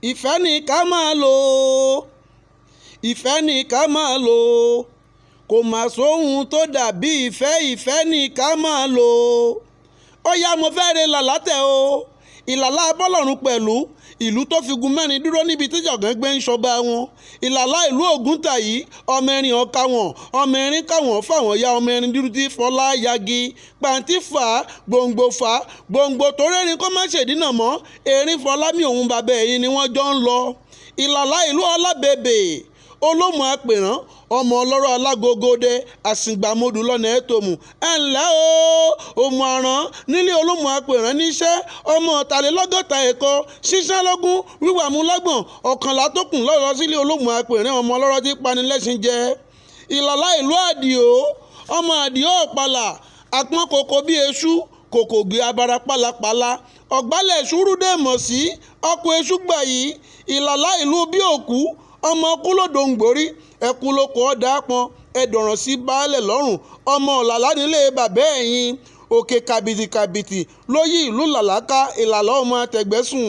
ìfẹ́ ni ká máa lò ìfẹ́ ni ká máa lò kò mà sóhun tó dàbí ìfẹ́ ni ká máa lò ó yá mo fẹ́ re làlátẹ̀ o ìlàlá bọ́lọ́run pẹ̀lú ìlú tó fi gun mẹ́rin dúró níbi tí jọ̀gán gbé ń ṣọba wọn ìlàlá ìlú Ògúntàyí ọmọ erin ọ̀ka wọn ọmọ erin káwọn fáwọn ya ọmọ erin dúdú tí fọlá yagi pàǹtí fà á gbòǹgbò tó rẹ́rìn kó má ṣèdínà mọ́ erin fọlámi òun bàbá ẹ̀yìn ni wọ́n jọ ń lọ ìlàlá ìlú Ọlábèbè olómù apèrán ọmọ ọlọ́rọ̀ alágógóde àsìngbàmodù lọ́nà ẹ̀tọ́mù ẹ̀ǹlẹ́ o òmù àrán nílé olómù apèrán níṣẹ́ ọmọ ọ̀tàlélọ́gọ́ta ẹ̀kọ́ ṣíṣẹ́lógún wíwàmú lọ́gbọ̀n ọ̀kànlá tó kùn lọ́rọ̀ sílé olómù apèrán ọmọ ọlọ́rọ̀ tí panilẹ́sìn jẹ ìlàlá ìlú Àdìó ọmọ Àdìó ọ̀pàlà àpọ́n kòkó bí eṣú kòkò gbé abara pálapàla ọ̀gbálẹ̀ ṣúrúdé mọ̀ sí ọkọ̀ eṣú gbà yìí ìlàlá ìlú bí òkú ọmọ kúlódò ń gborí ẹkú lóko ọ̀dà pọn ẹ̀dọ̀ràn sí baálẹ̀ lọ́rùn ọmọ ọ̀làlá nílé bàbá ẹ̀yìn òkè kàbìtìkàbìtì lóyè ìlú làlákà ìlàlá ọmọ àtẹ̀gbẹ́sùn.